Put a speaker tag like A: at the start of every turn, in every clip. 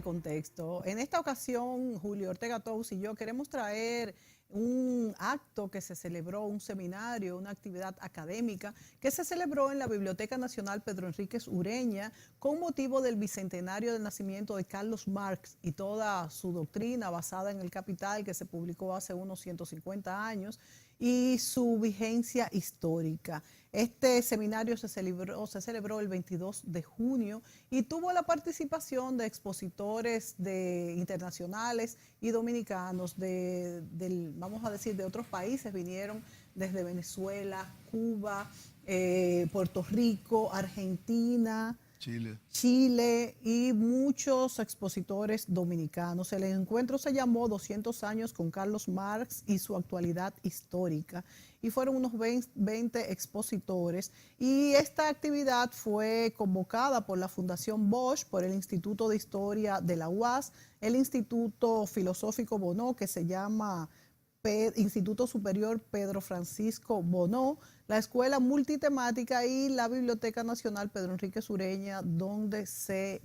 A: de contexto. En esta ocasión, Julio Ortega Tous y yo queremos traer un acto que se celebró, un seminario, una actividad académica que se celebró en la Biblioteca Nacional Pedro Enríquez Ureña con motivo del bicentenario del nacimiento de Carlos Marx y toda su doctrina basada en el Capital, que se publicó hace unos 150 años, y su vigencia histórica. Este seminario se celebró el 22 de junio y tuvo la participación de expositores internacionales y dominicanos vamos a decir, de otros países. Vinieron desde Venezuela, Cuba, Puerto Rico, Argentina, Chile y muchos expositores dominicanos. El encuentro se llamó 200 años con Carlos Marx y su actualidad histórica, y fueron unos 20 expositores, y esta actividad fue convocada por la Fundación Bosch, por el Instituto de Historia de la UAS, el Instituto Filosófico Bonó, que se llama Instituto Superior Pedro Francisco Bonó, la Escuela Multitemática y la Biblioteca Nacional Pedro Enríquez Ureña, donde se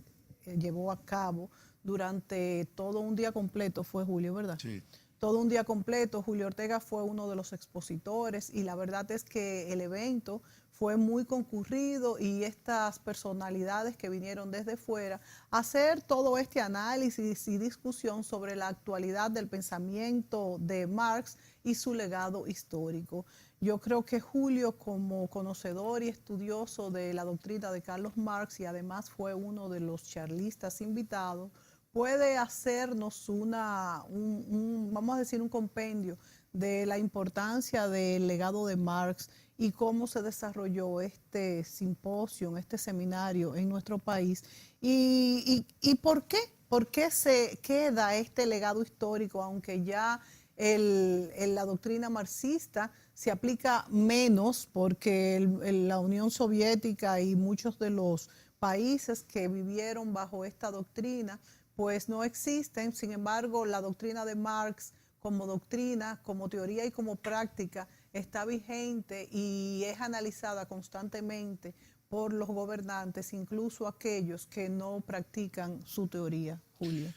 A: llevó a cabo durante todo un día completo. Fue Julio, ¿verdad?
B: Sí.
A: Todo un día completo. Julio Ortega fue uno de los expositores y la verdad es que el evento fue muy concurrido, y estas personalidades que vinieron desde fuera a hacer todo este análisis y discusión sobre la actualidad del pensamiento de Marx y su legado histórico. Yo creo que Julio, como conocedor y estudioso de la doctrina de Carlos Marx, y además fue uno de los charlistas invitados, puede hacernos vamos a decir, un compendio de la importancia del legado de Marx y cómo se desarrolló este simposio, este seminario en nuestro país. ¿Y por qué? ¿Por qué se queda este legado histórico, aunque ya la doctrina marxista se aplica menos, porque la Unión Soviética y muchos de los países que vivieron bajo esta doctrina pues no existen? Sin embargo, la doctrina de Marx como doctrina, como teoría y como práctica está vigente y es analizada constantemente por los gobernantes, incluso aquellos que no practican su teoría. Julio.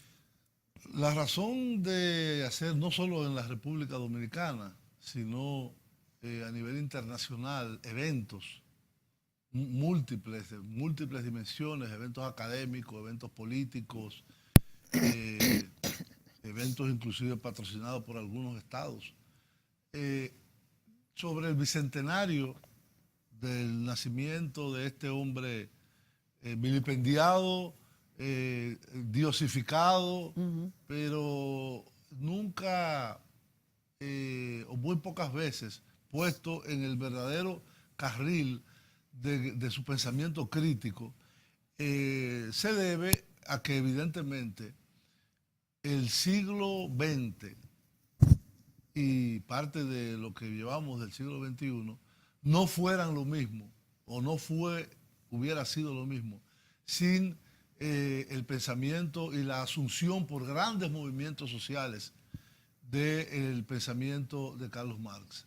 B: La razón de hacer, no solo en la República Dominicana, sino a nivel internacional, eventos múltiples, de múltiples dimensiones, eventos académicos, eventos políticos, eh, eventos inclusive patrocinados por algunos estados, eh, sobre el bicentenario del nacimiento de este hombre vilipendiado, diosificado, pero nunca o muy pocas veces puesto en el verdadero carril de su pensamiento crítico, se debe a que evidentemente el siglo XX y parte de lo que llevamos del siglo XXI no fueran lo mismo, o hubiera sido lo mismo, sin el pensamiento y la asunción por grandes movimientos sociales del pensamiento de Carlos Marx.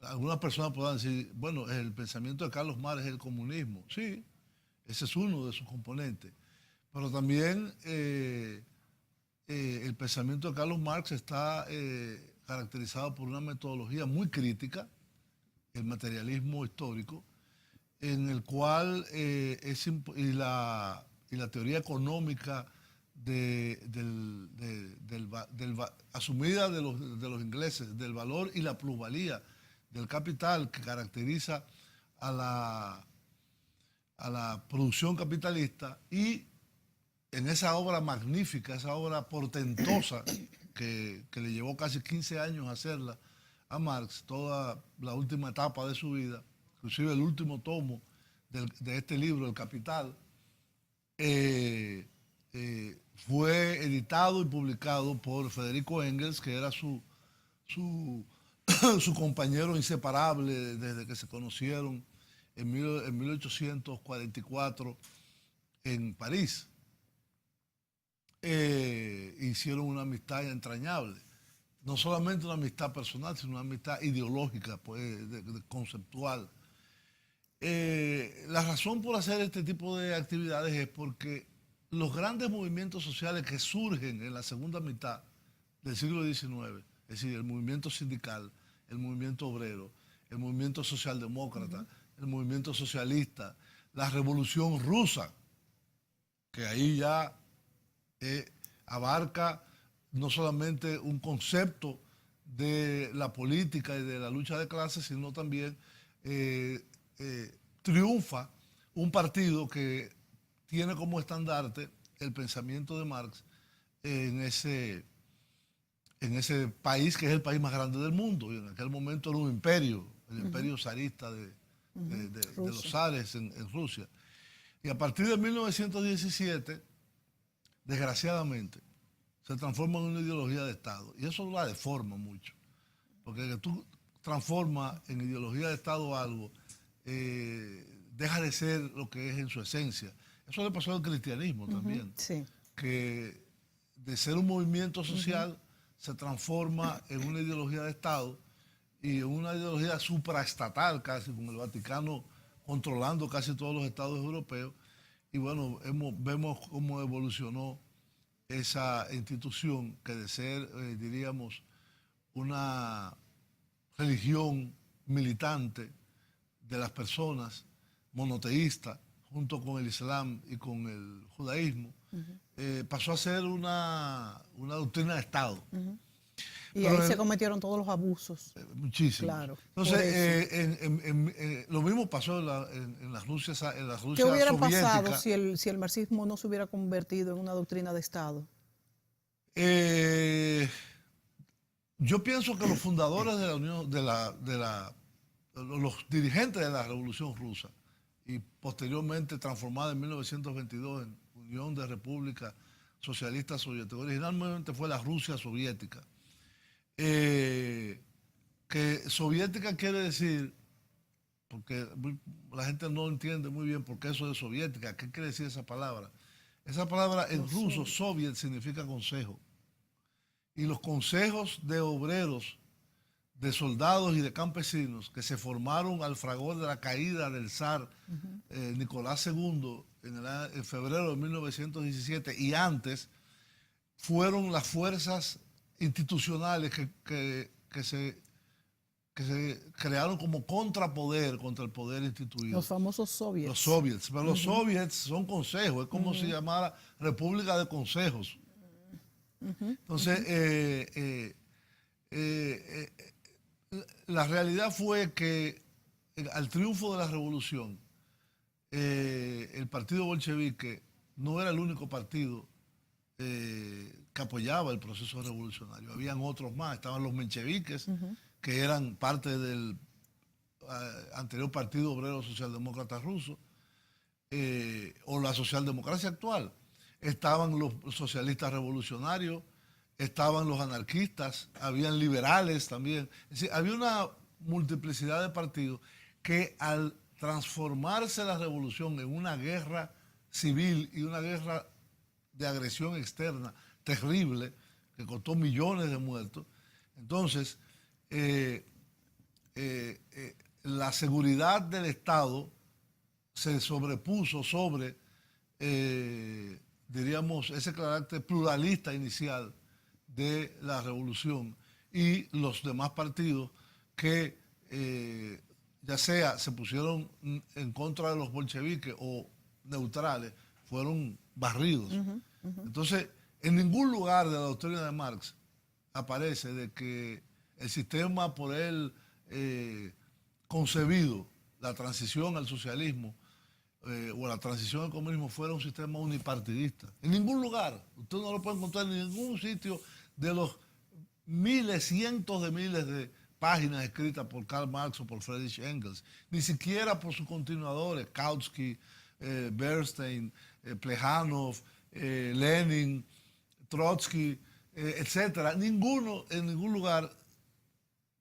B: Algunas personas podrán decir, bueno, el pensamiento de Carlos Marx es el comunismo. Sí, ese es uno de sus componentes. Pero también el pensamiento de Carlos Marx está caracterizado por una metodología muy crítica, el materialismo histórico, en el cual y la teoría económica asumida de los ingleses, del valor y la plusvalía del capital que caracteriza a la producción capitalista, y en esa obra magnífica, esa obra portentosa que le llevó casi 15 años hacerla a Marx, toda la última etapa de su vida, inclusive el último tomo de este libro, El Capital, fue editado y publicado por Federico Engels, que era su compañero inseparable desde que se conocieron en 1844 en París. Hicieron una amistad entrañable. No solamente una amistad personal, sino una amistad ideológica, pues, conceptual. La razón por hacer este tipo de actividades es porque los grandes movimientos sociales que surgen en la segunda mitad del siglo XIX, es decir, el movimiento sindical, el movimiento obrero, el movimiento socialdemócrata, el movimiento socialista, la revolución rusa, que ahí ya abarca no solamente un concepto de la política y de la lucha de clases, sino también triunfa un partido que tiene como estandarte el pensamiento de Marx en ese país que es el país más grande del mundo. Y en aquel momento era un imperio, el imperio zarista de los zares en Rusia. Y a partir de 1917, desgraciadamente, se transforma en una ideología de Estado. Y eso la deforma mucho. Porque que tú transformas en ideología de Estado algo, deja de ser lo que es en su esencia. Eso le pasó al cristianismo también.
A: Sí.
B: Que de ser un movimiento social se transforma en una ideología de Estado y en una ideología supraestatal casi, con el Vaticano controlando casi todos los estados europeos. Y bueno, vemos cómo evolucionó esa institución que de ser, diríamos, una religión militante de las personas, monoteísta, junto con el Islam y con el judaísmo, pasó a ser una doctrina de Estado.
A: Y pero ahí se cometieron todos los abusos.
B: Muchísimo.
A: Claro.
B: Entonces, lo mismo pasó en la Rusia
A: ¿Qué hubiera
B: soviética.
A: pasado si el marxismo no se hubiera convertido en una doctrina de Estado?
B: Yo pienso que los fundadores de la Unión, los dirigentes de la Revolución Rusa y posteriormente transformada en 1922 en Unión de Repúblicas Socialistas Soviéticas, originalmente fue la Rusia soviética. Que soviética quiere decir, porque la gente no entiende muy bien por qué eso de soviética, ¿qué quiere decir esa palabra? Esa palabra en ruso, soviet, significa consejo. Y los consejos de obreros, de soldados y de campesinos que se formaron al fragor de la caída del zar Nicolás II en febrero de 1917 y antes, fueron las fuerzas institucionales que se crearon como contrapoder contra el poder instituido.
A: Los famosos soviets.
B: Los soviets. Pero los soviets son consejos, es como si llamara República de Consejos. Entonces, la realidad fue que al triunfo de la revolución, el partido bolchevique no era el único partido que apoyaba el proceso revolucionario. Habían otros más, estaban los mencheviques, que eran parte del anterior Partido Obrero Socialdemócrata Ruso, o la socialdemocracia actual. Estaban los socialistas revolucionarios, estaban los anarquistas, habían liberales también. Es decir, había una multiplicidad de partidos que al transformarse la revolución en una guerra civil y una guerra de agresión externa terrible, que costó millones de muertos, entonces la seguridad del Estado se sobrepuso sobre, diríamos, ese carácter pluralista inicial de la revolución y los demás partidos que ya sea se pusieron en contra de los bolcheviques o neutrales, fueron barridos. Entonces, en ningún lugar de la doctrina de Marx aparece de que el sistema por él concebido, la transición al socialismo o la transición al comunismo, fuera un sistema unipartidista. En ningún lugar. Usted no lo puede encontrar en ningún sitio de los miles, cientos de miles de páginas escritas por Karl Marx o por Friedrich Engels, ni siquiera por sus continuadores, Kautsky, Bernstein, Plejánov, Lenin, Trotsky, etcétera. Ninguno en ningún lugar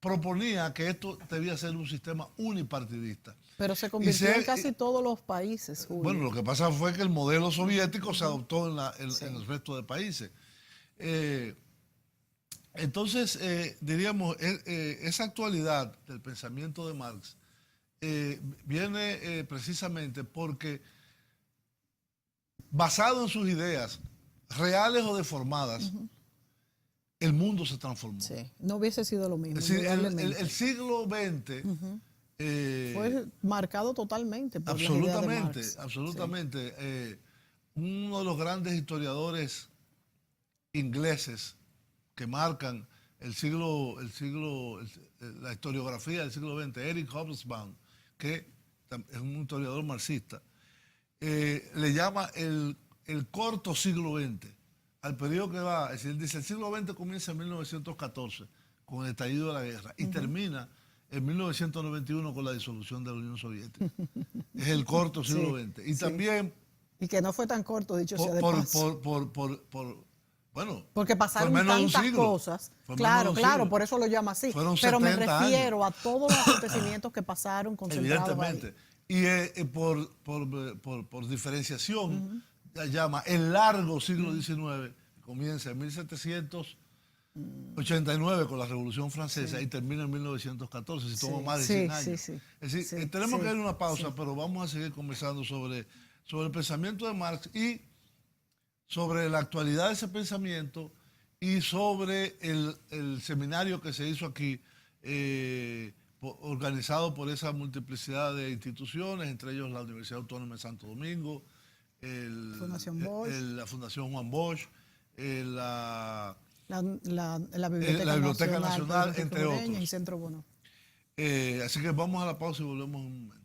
B: proponía que esto debía ser un sistema unipartidista.
A: Pero se convirtió en casi todos los países, Julio.
B: Bueno, lo que pasa fue que el modelo soviético se adoptó en el resto de países. Entonces, diríamos, esa actualidad del pensamiento de Marx viene precisamente porque, basado en sus ideas, reales o deformadas, el mundo se transformó.
A: Sí, no hubiese sido lo mismo.
B: Es decir, el siglo XX
A: fue marcado totalmente por
B: absolutamente,
A: las ideas de Marx.
B: absolutamente. Uno de los grandes historiadores ingleses que marcan la historiografía del siglo XX, Eric Hobsbawm, que es un historiador marxista, le llama el corto siglo XX al periodo que va. Es decir, él dice, el siglo XX comienza en 1914 con el estallido de la guerra y termina en 1991 con la disolución de la Unión Soviética. Es el corto siglo XX. Y también...
A: Y que no fue tan corto, dicho sea de paso.
B: Bueno,
A: porque pasaron tantas cosas. Claro, por eso lo llama así. Pero me refiero a todos los acontecimientos que pasaron concentrados
B: evidentemente. Ahí. Y por diferenciación, llama el largo siglo XIX, comienza en 1789 con la Revolución Francesa y termina en 1914, si toma más de 100 años. Es decir, tenemos que ir a una pausa, pero vamos a seguir conversando sobre el pensamiento de Marx y sobre la actualidad de ese pensamiento y sobre el seminario que se hizo aquí, organizado por esa multiplicidad de instituciones, entre ellos la Universidad Autónoma de Santo Domingo, la Fundación Juan Bosch, la Biblioteca Nacional, entre otros.
A: Y Centro Bono.
B: Así que vamos a la pausa y volvemos en un momento.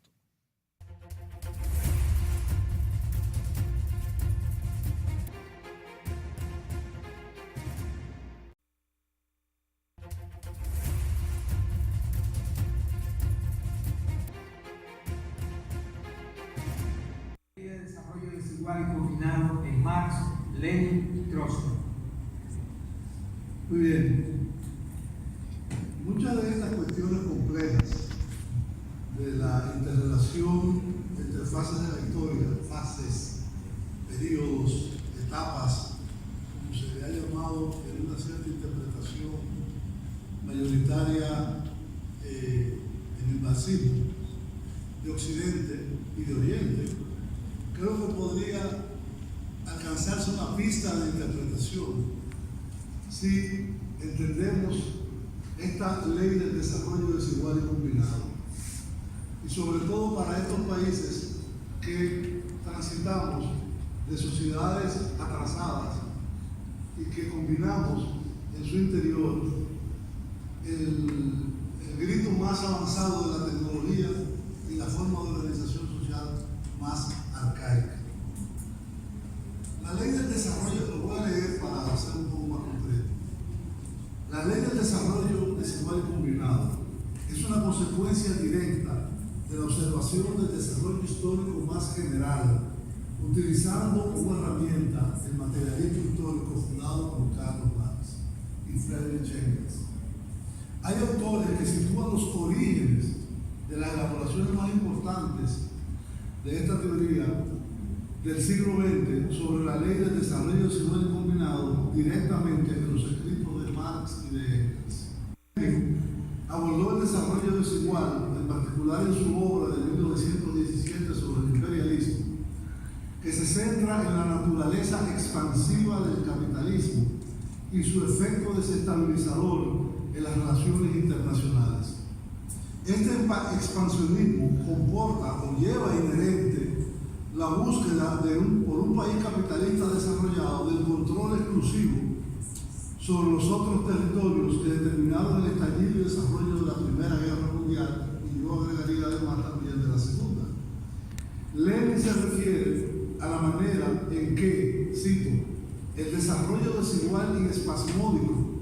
C: Y combinado en Marx, Lenin y Trotsky.
D: Muy bien. Muchas de estas cuestiones complejas de la interrelación entre fases de la historia, fases, periodos, etapas, como se le ha llamado en una cierta interpretación mayoritaria en el marxismo, de Occidente y de Oriente, creo que podría alcanzarse una pista de interpretación si entendemos esta ley del desarrollo desigual y combinado. Y sobre todo para estos países que transitamos de sociedades atrasadas y que combinamos en su interior el grito más avanzado de la tecnología y la forma de organización social más arcaica. La ley del desarrollo, lo voy a leer para hacer un poco más concreto. La ley del desarrollo desigual y combinado es una consecuencia directa de la observación del desarrollo histórico más general, utilizando como herramienta el materialismo histórico fundado por Carlos Marx y Friedrich Engels. Hay autores que sitúan los orígenes de las elaboraciones más importantes de esta teoría del siglo XX sobre la ley del desarrollo desigual y combinado directamente en los escritos de Marx y de Engels. Abordó el desarrollo desigual, en particular en su obra de 1917 sobre el imperialismo, que se centra en la naturaleza expansiva del capitalismo y su efecto desestabilizador en las relaciones internacionales. Este expansionismo comporta o lleva inherente la búsqueda por un país capitalista desarrollado del control exclusivo sobre los otros territorios que determinaron el estallido y desarrollo de la Primera Guerra Mundial, y yo agregaría además también de la Segunda. Lenin se refiere a la manera en que, cito, el desarrollo desigual y espasmódico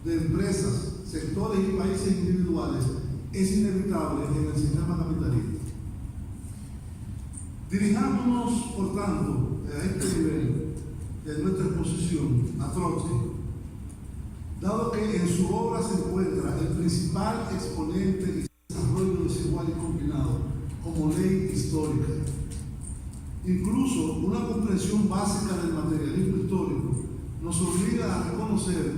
D: de empresas, sectores y países individuales es inevitable en el sistema capitalista. Dirijámonos, por tanto, a este nivel de nuestra exposición a Trotsky, dado que en su obra se encuentra el principal exponente del desarrollo desigual y combinado como ley histórica. Incluso una comprensión básica del materialismo histórico nos obliga a reconocer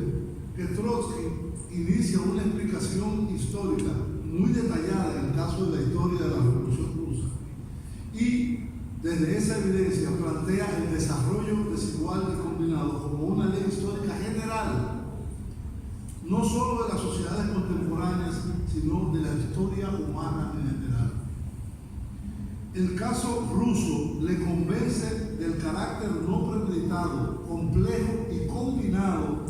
D: que Trotsky inicia una explicación histórica muy detallada en el caso de la historia de la Revolución Rusa. Y desde esa evidencia plantea el desarrollo desigual y combinado como una ley histórica general, no solo de las sociedades contemporáneas, sino de la historia humana en general. El caso ruso le convence del carácter no premeditado, complejo y combinado,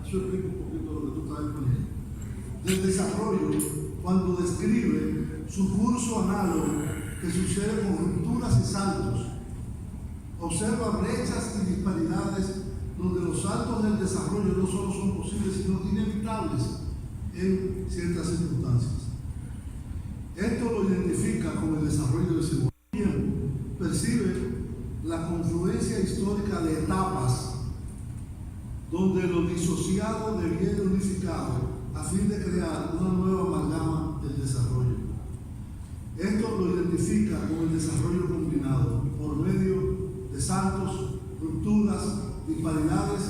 D: eso explica un poquito lo que tú estás exponiendo, del desarrollo cuando describe su curso análogo que sucede con rupturas y saltos. Observa brechas y disparidades donde los saltos del desarrollo no solo son posibles, sino inevitables en ciertas circunstancias. Esto lo identifica con el desarrollo de ese tiempo. Percibe la confluencia histórica de etapas donde lo disociado deviene unificado a fin de crear una nueva amalgama del desarrollo. Esto lo identifica con el desarrollo combinado por medio de saltos, rupturas, disparidades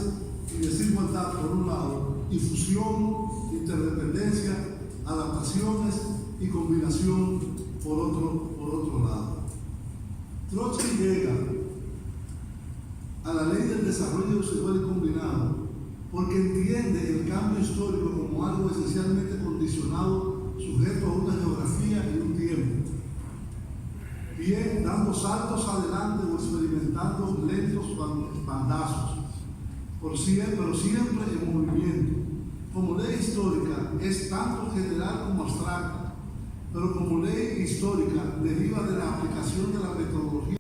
D: y desigualdad por un lado, y fusión, interdependencia, adaptaciones y combinación por otro lado. Trotsky llega a la ley del desarrollo desigual y combinado porque entiende el cambio histórico como algo esencialmente condicionado, sujeto a una geografía y un tiempo, bien dando saltos adelante o experimentando lentos bandazos, pero siempre en movimiento. Como ley histórica es tanto general como abstracta, pero como ley histórica deriva de la aplicación de la metodología.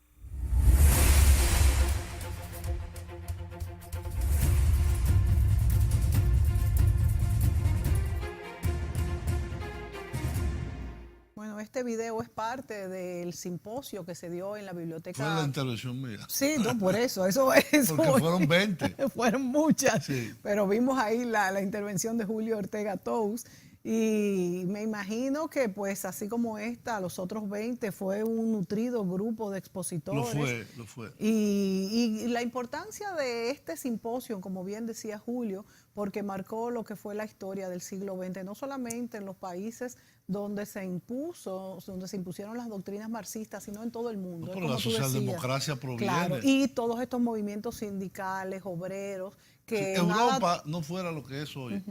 A: Bueno, este video es parte del simposio que se dio en la biblioteca.
B: Fue la intervención mía.
A: Sí, no, por eso
B: Porque fueron 20.
A: Fueron muchas,
B: Sí.
A: pero vimos ahí la intervención de Julio Ortega Tous y me imagino que pues así como esta, los otros 20 fue un nutrido grupo de expositores.
B: Lo fue.
A: Y la importancia de este simposio, como bien decía Julio, porque marcó lo que fue la historia del siglo XX, no solamente en los países donde se impusieron las doctrinas marxistas, sino en todo el mundo.
B: No,
A: Es
B: pero
A: como
B: la
A: tú
B: socialdemocracia
A: decías.
B: proviene.
A: Claro, y todos estos movimientos sindicales, obreros, que
B: Si Europa
A: nada,
B: no fuera lo que es hoy,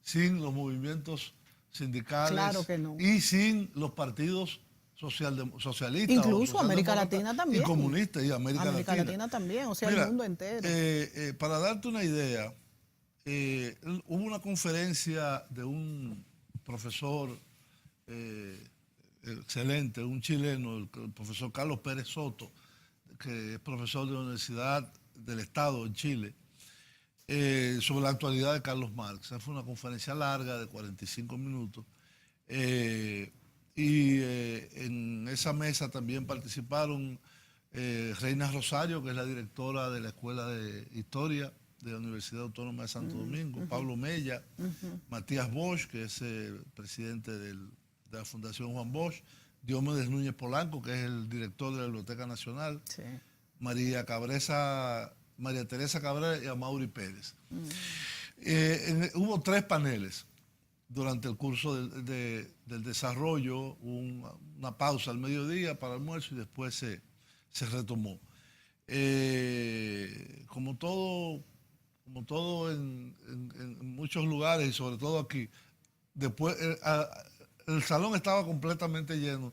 B: sin los movimientos sindicales
A: Claro que no.
B: y sin los partidos socialistas.
A: Incluso
B: o
A: América
B: socialdemócratas
A: Latina también.
B: Y comunistas y América
A: Latina también, o sea,
B: Mira,
A: el mundo entero.
B: Para darte una idea, hubo una conferencia de un profesor excelente, un chileno, el profesor Carlos Pérez Soto, que es profesor de la Universidad del Estado en Chile, sobre la actualidad de Carlos Marx. Fue una conferencia larga de 45 minutos. En esa mesa también participaron Reina Rosario, que es la directora de la Escuela de Historia de la Universidad Autónoma de Santo Domingo, Pablo Mella, Matías Bosch, que es presidente de la Fundación Juan Bosch, Diomedes Núñez Polanco, que es el director de la Biblioteca Nacional,
A: Sí.
B: María Teresa Cabrera y Amaury Pérez. Hubo 3 paneles durante el curso del desarrollo, una pausa al mediodía para almuerzo y después se retomó. Como todo en muchos lugares y sobre todo aquí, después el salón estaba completamente lleno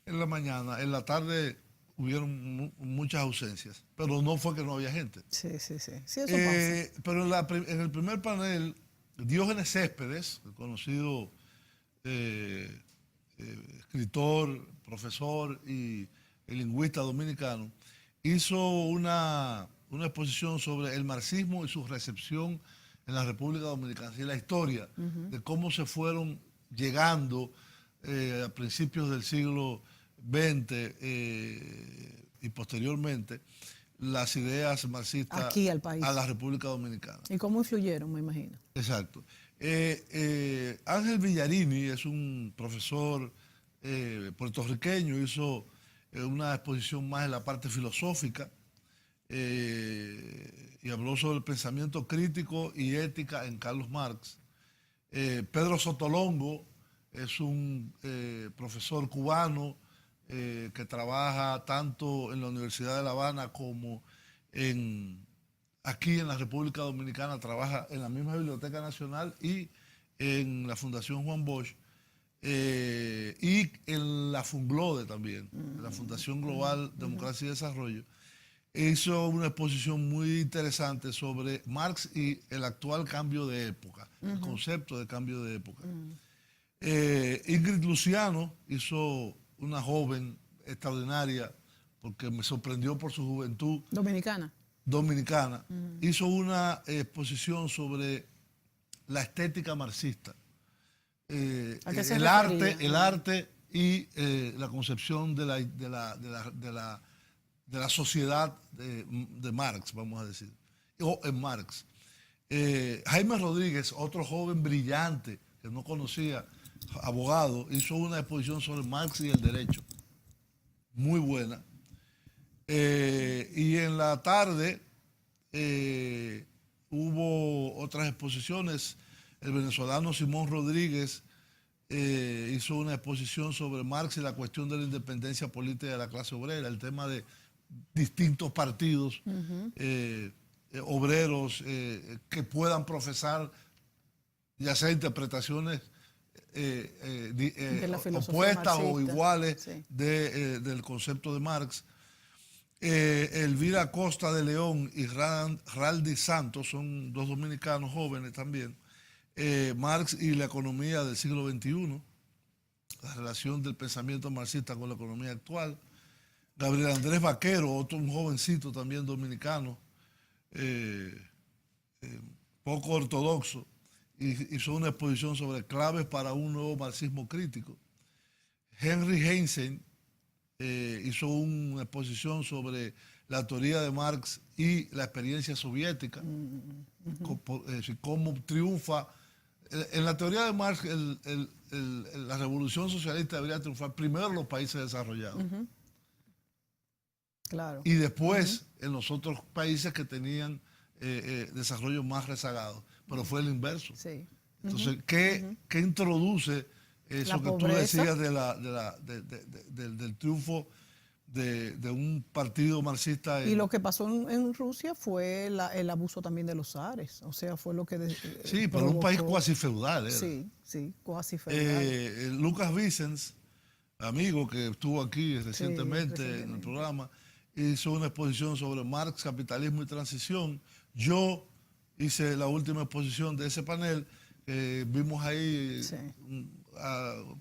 B: en la mañana, en la tarde hubieron muchas ausencias, pero no fue que no había gente.
A: Sí, eso pasa.
B: Pero en el primer panel, Diógenes Céspedes, el conocido escritor, profesor y lingüista dominicano, hizo una exposición sobre el marxismo y su recepción en la República Dominicana, y la historia de cómo se fueron llegando a principios del siglo XX y posteriormente las ideas marxistas
A: Aquí al país.
B: a la República Dominicana.
A: ¿Y cómo influyeron, me imagino?
B: Exacto. Ángel Villarini es un profesor puertorriqueño, hizo una exposición más en la parte filosófica y habló sobre el pensamiento crítico y ética en Carlos Marx. Pedro Sotolongo es un profesor cubano que trabaja tanto en la Universidad de La Habana como aquí en la República Dominicana, trabaja en la misma Biblioteca Nacional y en la Fundación Juan Bosch, y en la FUNGLODE también, la Fundación Global Democracia y Desarrollo. Hizo una exposición muy interesante sobre Marx y el actual cambio de época, el concepto de cambio de época. Ingrid Luciano hizo una joven extraordinaria, porque me sorprendió por su juventud. Dominicana. Hizo una exposición sobre la estética marxista. El arte y la concepción de la sociedad de Marx, vamos a decir, o en Marx. Jaime Rodríguez, otro joven brillante que no conocía, abogado, hizo una exposición sobre Marx y el derecho, muy buena. Y en la tarde hubo otras exposiciones. El venezolano Simón Rodríguez hizo una exposición sobre Marx y la cuestión de la independencia política de la clase obrera, el tema de distintos partidos obreros que puedan profesar ya sea interpretaciones opuestas o iguales, sí, del concepto de Marx. Elvira Costa de León y Raldi Santos son dos dominicanos jóvenes también. Marx y la economía del siglo XXI, la relación del pensamiento marxista con la economía actual. Gabriel Andrés Vaquero, otro un jovencito también dominicano, poco ortodoxo, hizo una exposición sobre claves para un nuevo marxismo crítico. Henry Heinzen hizo una exposición sobre la teoría de Marx y la experiencia soviética, cómo triunfa. En la teoría de Marx, la revolución socialista debería triunfar primero en los países desarrollados.
A: Claro.
B: Y después en los otros países que tenían desarrollo más rezagados. Pero fue el inverso. Sí. Entonces, ¿qué introduce eso que tú decías del triunfo de un partido marxista?
A: Y lo que pasó en Rusia fue el abuso también de los zares. O sea, fue lo que
B: sí, pero un país cuasi feudal.
A: Sí, cuasi feudal.
B: Lucas Vicens, amigo que estuvo aquí recientemente en el programa, hizo una exposición sobre Marx, capitalismo y transición. Yo hice la última exposición de ese panel. Vimos ahí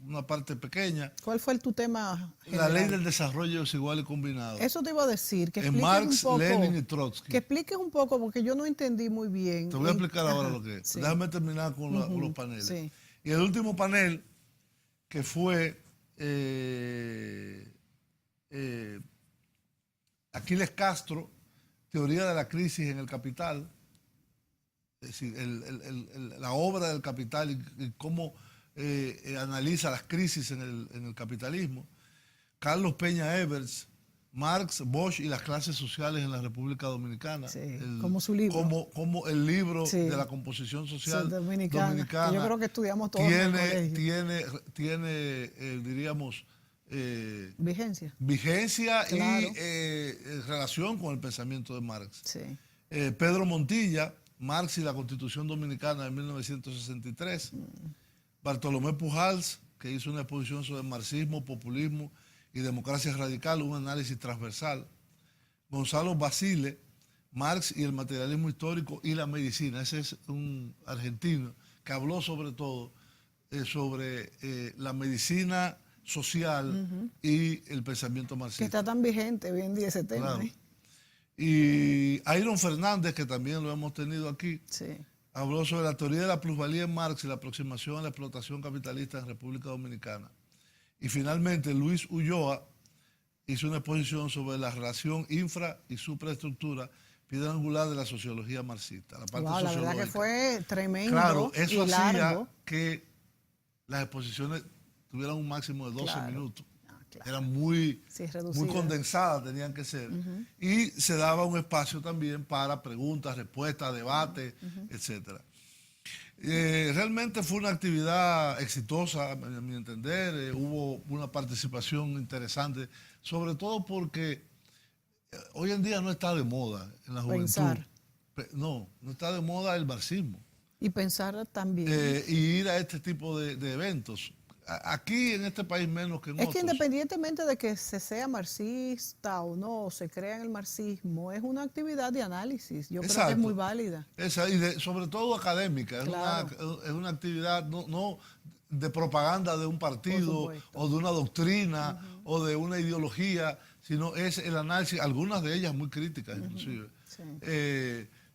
B: una parte pequeña.
A: ¿Cuál fue tu tema
B: La
A: general?
B: ley del desarrollo desigual y combinado.
A: Eso te iba a decir. Que
B: en Marx,
A: un poco,
B: Lenin y Trotsky.
A: Que expliques un poco, porque yo no entendí muy bien.
B: Te voy a explicar ahora lo que es. Sí. Déjame terminar con los paneles.
A: Sí.
B: Y el último panel, que fue Aquiles Castro, teoría de la crisis en el capital. Es decir, la obra del capital y cómo analiza las crisis en el capitalismo. Carlos Peña Evers, Marx, Bosch y las clases sociales en la República Dominicana.
A: Sí, como su libro.
B: Como el libro de la composición social dominicana.
A: Yo creo que estudiamos todos en el colegio.
B: Tiene diríamos,
A: vigencia
B: claro. Y relación con el pensamiento de Marx.
A: Sí.
B: Pedro Montilla, Marx y la Constitución Dominicana de 1963. Bartolomé Pujals, que hizo una exposición sobre marxismo, populismo y democracia radical, un análisis transversal. Gonzalo Basile, Marx y el materialismo histórico y la medicina. Ese es un argentino que habló sobre todo sobre la medicina social y el pensamiento marxista.
A: Que está tan vigente hoy en día ese tema.
B: Claro. Y Iron Fernández, que también lo hemos tenido aquí, habló sobre la teoría de la plusvalía en Marx y la aproximación a la explotación capitalista en República Dominicana. Y finalmente Luis Ulloa hizo una exposición sobre la relación infra y supraestructura, piedra angular de la sociología marxista. La parte sociológica.
A: La verdad que fue tremendo.
B: Claro, eso
A: y
B: hacía
A: largo.
B: Que las exposiciones tuvieran un máximo de 12 minutos.
A: Claro.
B: Eran muy condensadas, tenían que ser. Y se daba un espacio también para preguntas, respuestas, debate, etc. Realmente fue una actividad exitosa, a mi entender. Hubo una participación interesante, sobre todo porque hoy en día no está de moda en la juventud.
A: Pensar.
B: No está de moda el marxismo.
A: Y pensar también.
B: Y ir a este tipo de eventos. Aquí en este país menos que en
A: Es
B: otros.
A: que independientemente de que se sea marxista o no, o se crea en el marxismo, es una actividad de análisis. Yo creo que es
B: Exacto.
A: muy válida.
B: Y sobre todo académica.
A: Claro.
B: Es una actividad no de propaganda de un partido o de una doctrina o de una ideología, sino es el análisis, algunas de ellas muy críticas inclusive.
A: Sí.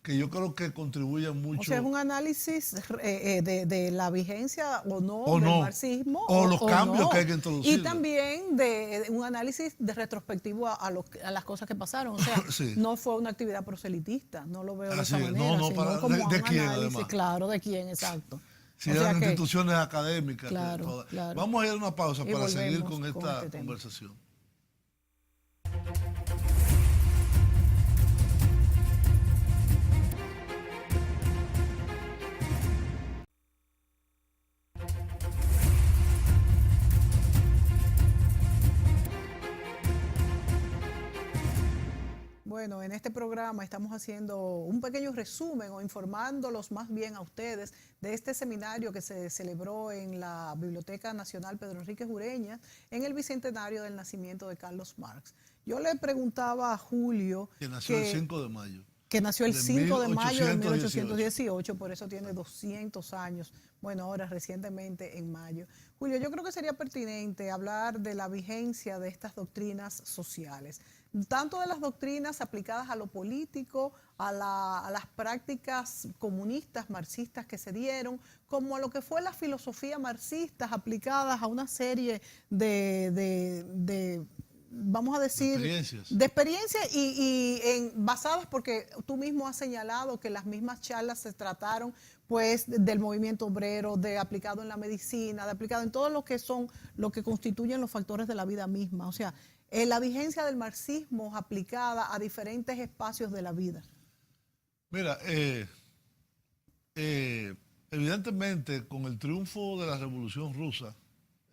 B: Que yo creo que contribuyen mucho.
A: O sea, es un análisis de la vigencia o no
B: O
A: del
B: no.
A: marxismo.
B: O los cambios
A: no.
B: que hay que introducir.
A: Y también de un análisis de retrospectivo a las cosas que pasaron. O sea,
B: Sí.
A: no fue una actividad proselitista, no lo veo de
B: Así
A: esa
B: es.
A: manera.
B: No,
A: sino
B: para-
A: como
B: de
A: un
B: quién,
A: análisis,
B: además.
A: claro, de quién, exacto.
B: Si
A: O sea
B: eran
A: que-
B: instituciones académicas.
A: Claro,
B: todas.
A: claro.
B: Vamos a ir a una pausa
A: Y
B: para seguir
A: volvemos
B: con
A: con
B: esta
A: este tema.
B: conversación.
A: Bueno, en este programa estamos haciendo un pequeño resumen o informándolos más bien a ustedes de este seminario que se celebró en la Biblioteca Nacional Pedro Enríquez Ureña en el bicentenario del nacimiento de Carlos Marx. Yo le preguntaba a Julio
B: Que nació el 5 de mayo.
A: que nació el
B: de
A: 5 de mayo de
B: 1818.
A: 1818, por eso tiene 200 años, bueno, ahora recientemente en mayo. Julio, yo creo que sería pertinente hablar de la vigencia de estas doctrinas sociales, tanto de las doctrinas aplicadas a lo político, a las prácticas comunistas, marxistas que se dieron, como a lo que fue la filosofía marxista aplicadas a una serie de vamos a decir, de experiencias basadas, porque tú mismo has señalado que las mismas charlas se trataron pues del movimiento obrero, de aplicado en la medicina, de aplicado en todo lo que constituyen los factores de la vida misma. O sea, la vigencia del marxismo aplicada a diferentes espacios de la vida.
B: Mira, evidentemente con el triunfo de la Revolución Rusa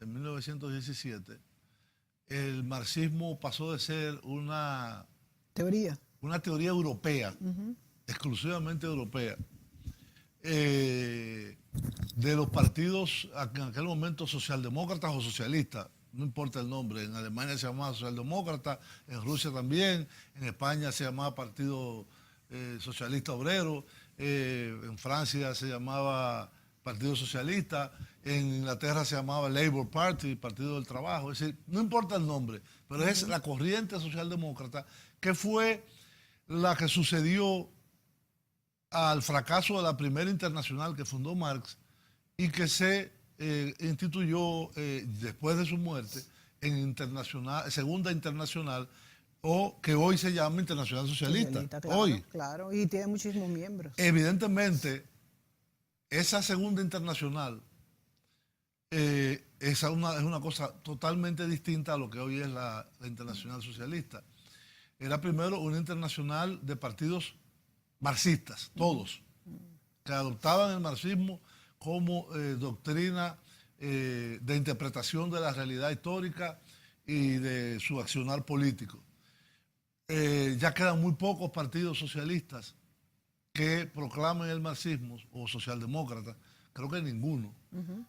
B: en 1917, el marxismo pasó de ser una teoría europea, exclusivamente europea, de los partidos en aquel momento socialdemócratas o socialistas, no importa el nombre. En Alemania se llamaba socialdemócrata, en Rusia también, en España se llamaba Partido Socialista Obrero, en Francia se llamaba Partido Socialista, en Inglaterra se llamaba Labour Party, Partido del Trabajo. Es decir, no importa el nombre, pero es la corriente socialdemócrata que fue la que sucedió al fracaso de la primera internacional que fundó Marx y que se instituyó después de su muerte en Segunda Internacional, o que hoy se llama Internacional Socialista.
A: Claro,
B: hoy.
A: Claro, y tiene muchísimos miembros.
B: Evidentemente, esa Segunda Internacional es una cosa totalmente distinta a lo que hoy es la Internacional Socialista. Era primero una internacional de partidos marxistas, todos, que adoptaban el marxismo como doctrina de interpretación de la realidad histórica y de su accionar político. Ya quedan muy pocos partidos socialistas que proclamen el marxismo, o socialdemócratas, creo que ninguno,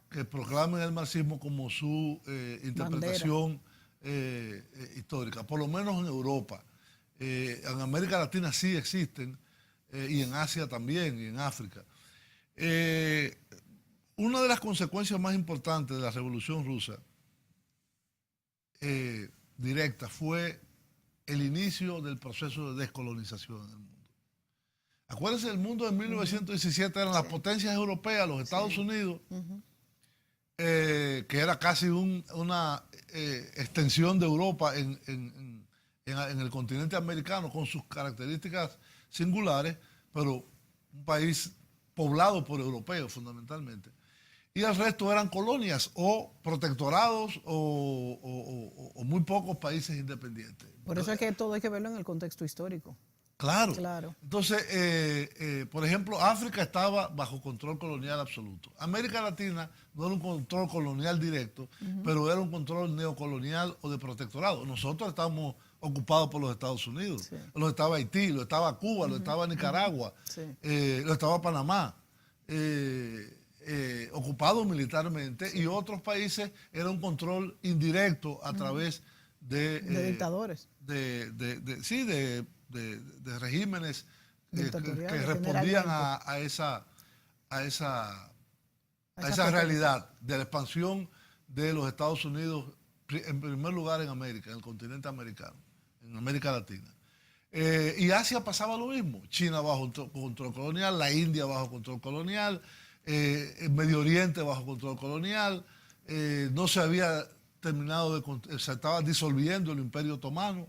B: que proclamen el marxismo como su interpretación histórica, por lo menos en Europa. En América Latina sí existen, y en Asia también, y en África. Una de las consecuencias más importantes de la Revolución Rusa directa fue el inicio del proceso de descolonización en el mundo. Acuérdense, el mundo en 1917 eran las potencias europeas, los Estados Unidos, que era casi una extensión de Europa en el continente americano, con sus características singulares, pero un país poblado por europeos fundamentalmente. Y el resto eran colonias o protectorados o muy pocos países independientes.
A: Por eso es que todo hay que verlo en el contexto histórico.
B: Claro.
A: Claro.
B: Entonces, por ejemplo, África estaba bajo control colonial absoluto. América Latina no era un control colonial directo, pero era un control neocolonial o de protectorado. Nosotros estábamos ocupados por los Estados Unidos.
A: Sí.
B: Lo estaba Haití, lo estaba Cuba, lo estaba Nicaragua,
A: Sí.
B: lo estaba Panamá. Ocupados militarmente, y otros países era un control indirecto a través de
A: dictadores.
B: Sí, de regímenes que
A: Dictatoriales,
B: respondían
A: generalmente.
B: a esa
A: potencia.
B: realidad de la expansión de los Estados Unidos, en primer lugar en América, en el continente americano, en América Latina. Y Asia pasaba lo mismo. China bajo control colonial, la India bajo control colonial, el Medio Oriente bajo control colonial. No se había terminado se estaba disolviendo el Imperio Otomano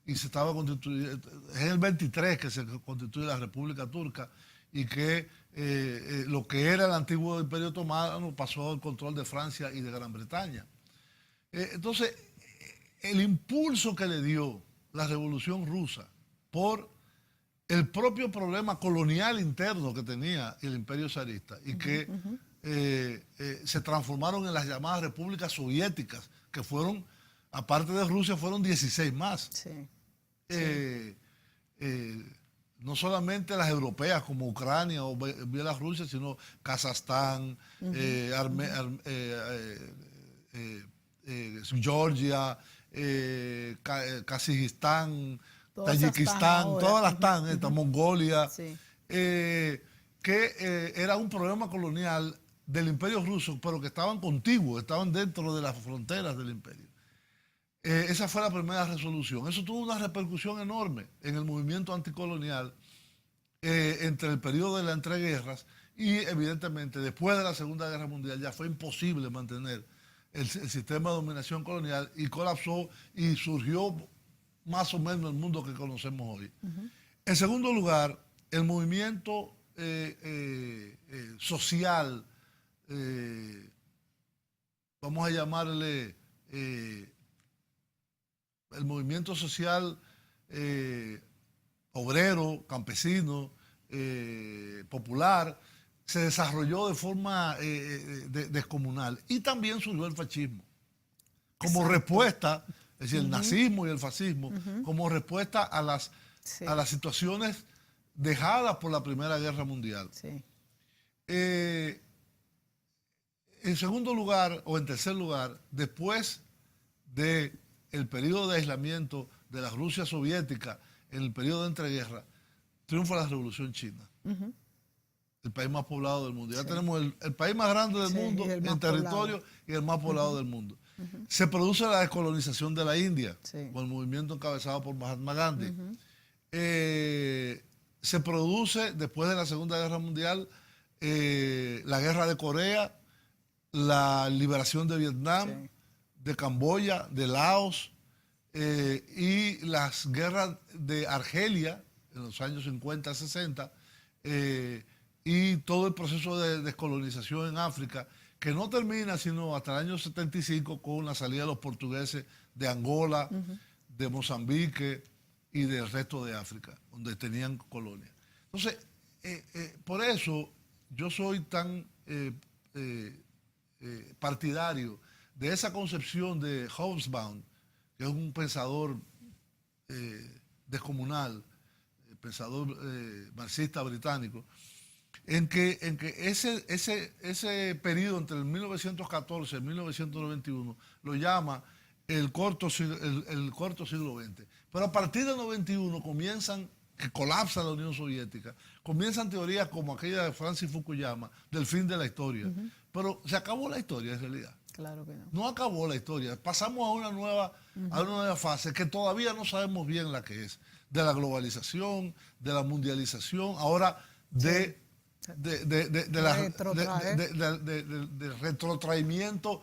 B: y se estaba constituyendo. Es en el 23 que se constituye la República Turca, y que lo que era el antiguo Imperio Otomano pasó al control de Francia y de Gran Bretaña. Entonces, el impulso que le dio la Revolución Rusa por el propio problema colonial interno que tenía el Imperio zarista, y que se transformaron en las llamadas repúblicas soviéticas, que fueron, aparte de Rusia, fueron 16 más.
A: Sí.
B: No solamente las europeas como Ucrania o Bielorrusia, sino Kazajstán, Georgia, Kazajistán,
A: Todas
B: Tayikistán,
A: están
B: todas las
A: ahora.
B: están, Mongolia,
A: Sí.
B: que era un problema colonial del Imperio ruso, pero que estaban contiguos, estaban dentro de las fronteras del imperio. Esa fue la primera resolución. Eso tuvo una repercusión enorme en el movimiento anticolonial entre el periodo de las entreguerras y, evidentemente, después de la Segunda Guerra Mundial ya fue imposible mantener el sistema de dominación colonial, y colapsó y surgió más o menos el mundo que conocemos hoy. En segundo lugar, el movimiento social, vamos a llamarle el movimiento social obrero, campesino, popular, se desarrolló de forma descomunal. Y también surgió el fascismo como respuesta, es decir, el nazismo y el fascismo, como respuesta a las situaciones dejadas por la Primera Guerra Mundial.
A: Sí.
B: En segundo lugar, o en tercer lugar, después del periodo de aislamiento de la Rusia soviética, en el periodo de entreguerra, triunfa la Revolución China. El país más poblado del mundo. Ya tenemos el país más grande del mundo en territorio y el más poblado del mundo. Se produce la descolonización de la India, con el movimiento encabezado por Mahatma Gandhi. Se produce, después de la Segunda Guerra Mundial, la Guerra de Corea, la liberación de Vietnam, de Camboya, de Laos, y las guerras de Argelia en los años 50, 60, y todo el proceso de descolonización en África, que no termina sino hasta el año 75 con la salida de los portugueses de Angola, de Mozambique y del resto de África, donde tenían colonias. Entonces, por eso yo soy tan partidario de esa concepción de Hobsbawm, que es un pensador descomunal, pensador marxista británico, en que ese periodo entre el 1914 y el 1991 lo llama el corto siglo XX. Pero a partir del 91 que colapsa la Unión Soviética, comienzan teorías como aquella de Francis Fukuyama, del fin de la historia. Pero se acabó la historia en realidad.
A: Claro que no.
B: No acabó la historia. Pasamos a una nueva fase que todavía no sabemos bien la que es. De la globalización, de la mundialización, ahora del retrotraimiento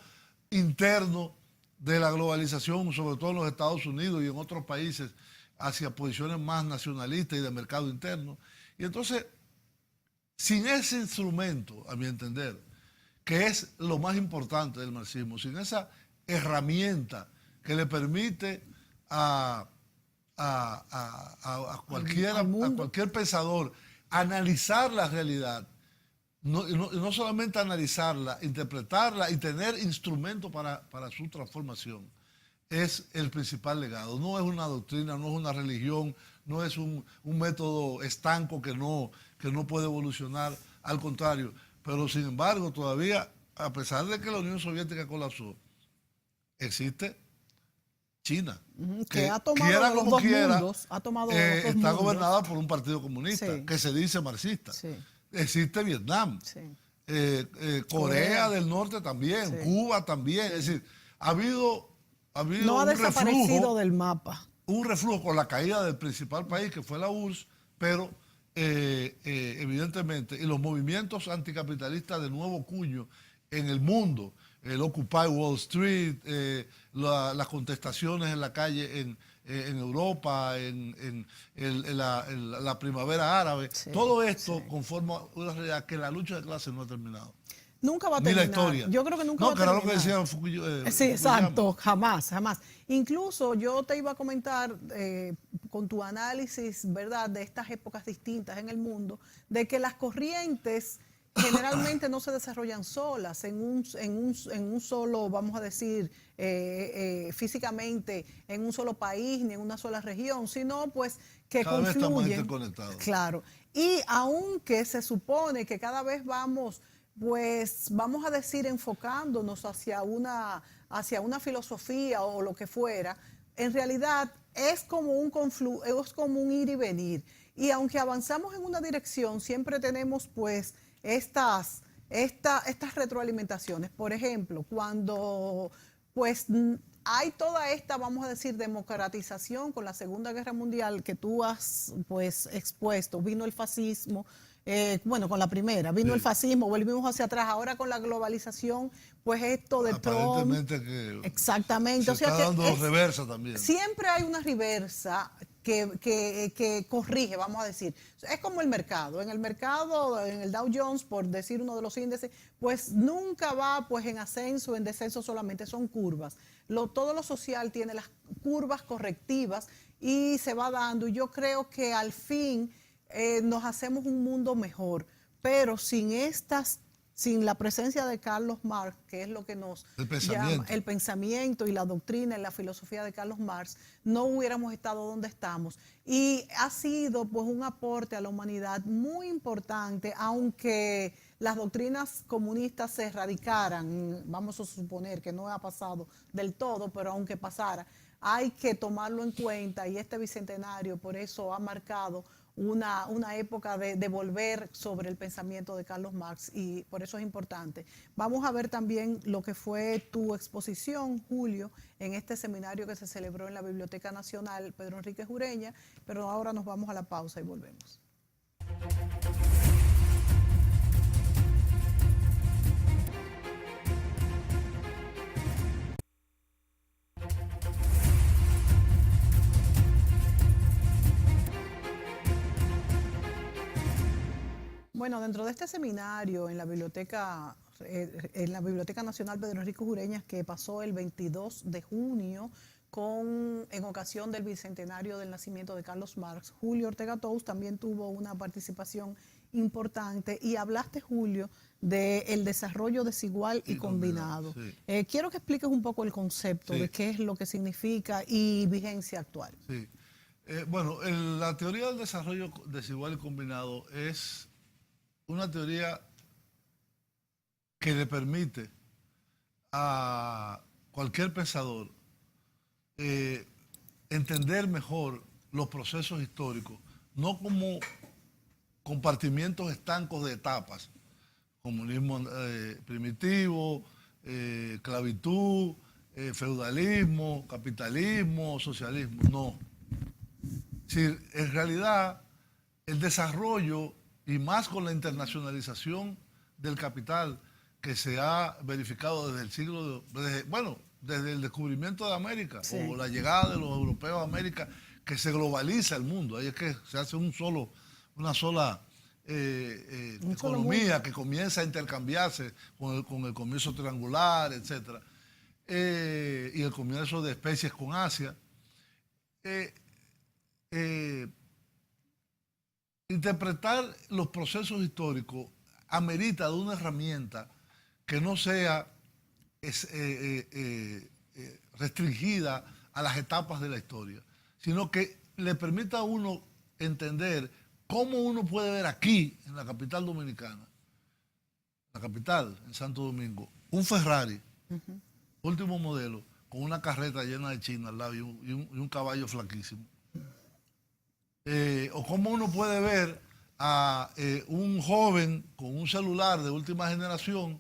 B: interno de la globalización, sobre todo en los Estados Unidos y en otros países, hacia posiciones más nacionalistas y de mercado interno. Y entonces, sin ese instrumento, a mi entender, que es lo más importante del marxismo, sin esa herramienta que le permite a a
A: mundo.
B: cualquier pensador analizar la realidad, no solamente analizarla, interpretarla y tener instrumentos para su transformación, es el principal legado. No es una doctrina, no es una religión, no es un método estanco que no puede evolucionar, al contrario. Pero sin embargo, todavía, a pesar de que la Unión Soviética colapsó, existe China,
A: que ha tomado
B: quiera
A: los
B: como
A: dos
B: quiera,
A: mundos, ha tomado los dos
B: está
A: mundos.
B: gobernada por un partido comunista,
A: Sí.
B: que se dice marxista.
A: Sí.
B: Existe Vietnam,
A: Sí.
B: Corea del Norte también,
A: Sí.
B: Cuba también. Es decir, ha habido
A: No ha
B: un
A: desaparecido
B: reflujo,
A: del mapa.
B: un reflujo con la caída del principal país, que fue la URSS, pero evidentemente, y los movimientos anticapitalistas de nuevo cuño en el mundo, el Occupy Wall Street, las contestaciones en la calle en Europa, en la primavera árabe,
A: Sí,
B: todo esto conforma una realidad que la lucha de clases no ha terminado.
A: Nunca va a
B: Ni
A: terminar.
B: la historia.
A: Yo creo que nunca va a
B: No, que era lo
A: terminar.
B: que decía Fukuyama.
A: Sí, exacto, jamás, jamás. Incluso yo te iba a comentar con tu análisis, ¿verdad?, de estas épocas distintas en el mundo, de que las corrientes generalmente no se desarrollan solas en un solo, vamos a decir, físicamente, en un solo país ni en una sola región, sino pues que
B: Cada vez estamos
A: confluyen.
B: interconectados.
A: Claro. Y aunque se supone que cada vez vamos, pues vamos a decir, enfocándonos hacia una filosofía o lo que fuera, en realidad es como es como un ir y venir. Y aunque avanzamos en una dirección, siempre tenemos pues estas retroalimentaciones. Por ejemplo, cuando pues hay toda esta, vamos a decir, democratización con la Segunda Guerra Mundial que tú has pues expuesto, vino el fascismo. Bueno, con la primera, vino el fascismo, volvimos hacia atrás, ahora con la globalización, pues esto de Trump.
B: Aparentemente que
A: Exactamente.
B: se
A: O sea
B: está
A: que
B: dando reversa también.
A: siempre hay una reversa que corrige, vamos a decir. Es como el mercado. En el mercado, en el Dow Jones, por decir uno de los índices, pues nunca va pues en ascenso, en descenso solamente, son curvas. Todo lo social tiene las curvas correctivas y se va dando. Y yo creo que al fin nos hacemos un mundo mejor, pero sin la presencia de Carlos Marx, que es lo que nos llama el pensamiento y la doctrina y la filosofía de Carlos Marx, no hubiéramos estado donde estamos. Y ha sido pues un aporte a la humanidad muy importante, aunque las doctrinas comunistas se erradicaran, vamos a suponer que no ha pasado del todo, pero aunque pasara, hay que tomarlo en cuenta, y este bicentenario por eso ha marcado una época de volver sobre el pensamiento de Carlos Marx, y por eso es importante. Vamos a ver también lo que fue tu exposición, Julio, en este seminario que se celebró en la Biblioteca Nacional Pedro Enríquez Ureña, pero ahora nos vamos a la pausa y volvemos. Bueno, dentro de este seminario en la Biblioteca Nacional Pedro Enríquez Ureña, que pasó el 22 de junio en ocasión del bicentenario del nacimiento de Carlos Marx, Julio Ortega Tous también tuvo una participación importante, y hablaste, Julio, del desarrollo desigual y combinado. Sí. Quiero que expliques un poco el concepto de qué es lo que significa y vigencia actual.
B: Sí. Bueno, la teoría del desarrollo desigual y combinado es una teoría que le permite a cualquier pensador entender mejor los procesos históricos, no como compartimientos estancos de etapas, comunismo primitivo, esclavitud, feudalismo, capitalismo, socialismo, no. Es decir, en realidad el desarrollo, y más con la internacionalización del capital que se ha verificado desde desde el descubrimiento de América, o la llegada de los europeos a América, que se globaliza el mundo. Ahí es que se hace una sola economía que comienza a intercambiarse con el comercio triangular, etc. Y el comercio de especies con Asia. eh, interpretar los procesos históricos amerita de una herramienta que no sea restringida a las etapas de la historia, sino que le permita a uno entender cómo uno puede ver aquí, en la capital dominicana, la capital, en Santo Domingo, un Ferrari, último modelo, con una carreta llena de China al lado y un caballo flaquísimo. O cómo uno puede ver a un joven con un celular de última generación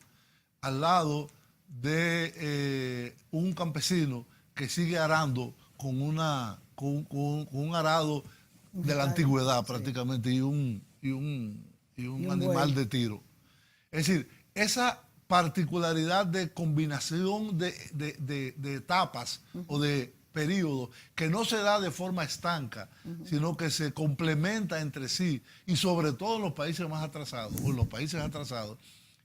B: al lado de un campesino que sigue arando con un arado de la antigüedad prácticamente, y un animal de tiro. Es decir, esa particularidad de combinación de etapas o de periodos que no se da de forma estanca, sino que se complementa entre sí, y sobre todo en los países más atrasados, o en los países atrasados,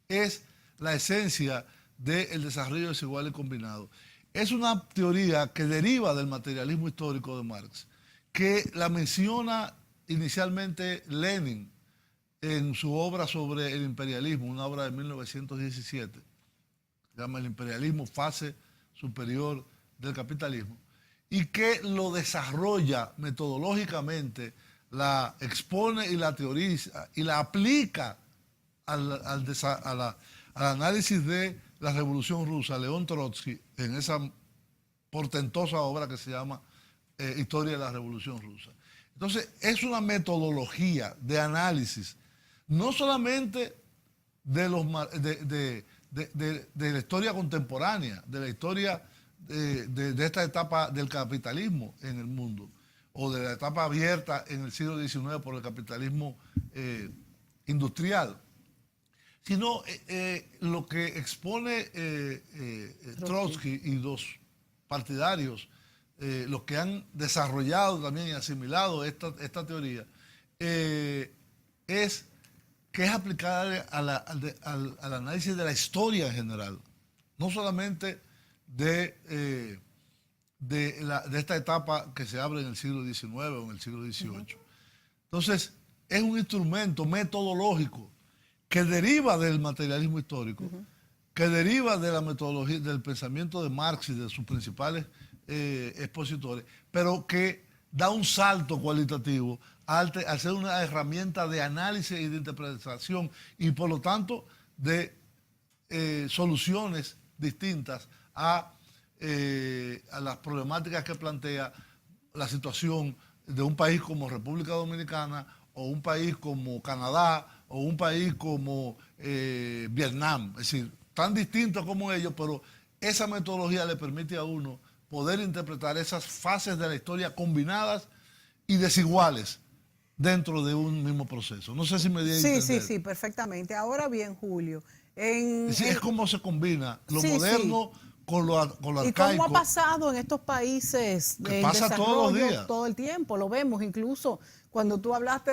B: es la esencia del desarrollo desigual y combinado. Es una teoría que deriva del materialismo histórico de Marx, que la menciona inicialmente Lenin en su obra sobre el imperialismo, una obra de 1917, se llama El imperialismo, fase superior del capitalismo, y que lo desarrolla metodológicamente, la expone y la teoriza y la aplica al análisis de la Revolución Rusa, León Trotsky, en esa portentosa obra que se llama Historia de la Revolución Rusa. Entonces, es una metodología de análisis, no solamente de la historia contemporánea, de la historia de esta etapa del capitalismo en el mundo, o de la etapa abierta en el siglo XIX por el capitalismo industrial, sino lo que expone Trotsky y los partidarios, los que han desarrollado también y asimilado esta teoría, es que es aplicable al análisis de la historia en general, no solamente de esta etapa que se abre en el siglo XIX o en el siglo XVIII. Entonces, es un instrumento metodológico que deriva del materialismo histórico, que deriva de la metodología, del pensamiento de Marx y de sus principales expositores, pero que da un salto cualitativo al ser una herramienta de análisis y de interpretación, y por lo tanto de soluciones distintas a las problemáticas que plantea la situación de un país como República Dominicana, o un país como Canadá, o un país como Vietnam. Es decir, tan distintos como ellos, pero esa metodología le permite a uno poder interpretar esas fases de la historia combinadas y desiguales dentro de un mismo proceso. No sé si me di a entender.
A: Sí, perfectamente. Ahora bien, Julio,
B: es como se combina lo moderno con lo arcaico.
A: ¿Y cómo ha pasado en estos países
B: que pasa todos los días?
A: Todo el tiempo, lo vemos. Incluso cuando tú hablaste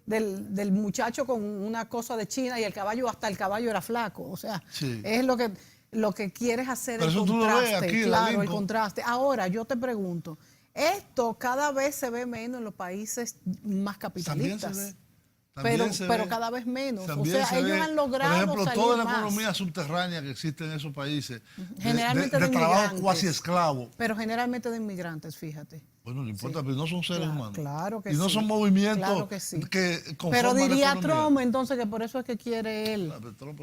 A: del muchacho con una cosa de China y hasta el caballo era flaco. O sea, es lo que quieres hacer.
B: Pero
A: el
B: eso
A: contraste,
B: tú lo ves aquí,
A: claro, el contraste. Ahora, yo te pregunto, esto cada vez se ve menos en los países más capitalistas. Pero cada vez menos. O sea, ellos han logrado,
B: por ejemplo,
A: salir
B: toda la
A: más.
B: Economía subterránea que existe en esos países,
A: Generalmente
B: de trabajo cuasi esclavo.
A: Pero generalmente de inmigrantes, fíjate.
B: Bueno, no importa, pero no son seres humanos.
A: Claro que
B: sí. Y no son movimientos que conforman
A: pero diría
B: la
A: Trump entonces que por eso es que quiere él
B: Trump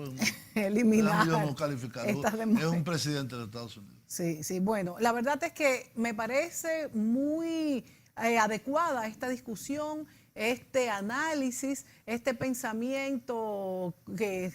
A: eliminar.
B: Yo no calificarlo. Es un presidente de Estados Unidos.
A: Sí. Bueno, la verdad es que me parece muy adecuada esta discusión, este análisis, este pensamiento que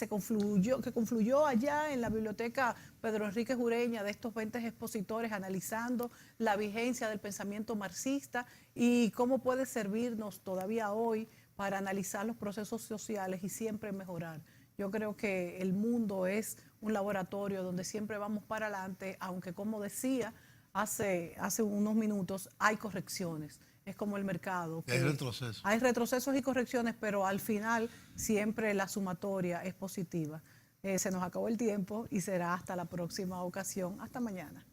A: confluyó allá en la biblioteca Pedro Enríquez Ureña, de estos 20 expositores analizando la vigencia del pensamiento marxista y cómo puede servirnos todavía hoy para analizar los procesos sociales y siempre mejorar. Yo creo que el mundo es un laboratorio donde siempre vamos para adelante, aunque, como decía hace unos minutos, hay correcciones. Es como el mercado.
B: Hay retrocesos.
A: Hay retrocesos y correcciones, pero al final siempre la sumatoria es positiva. Se nos acabó el tiempo y será hasta la próxima ocasión. Hasta mañana.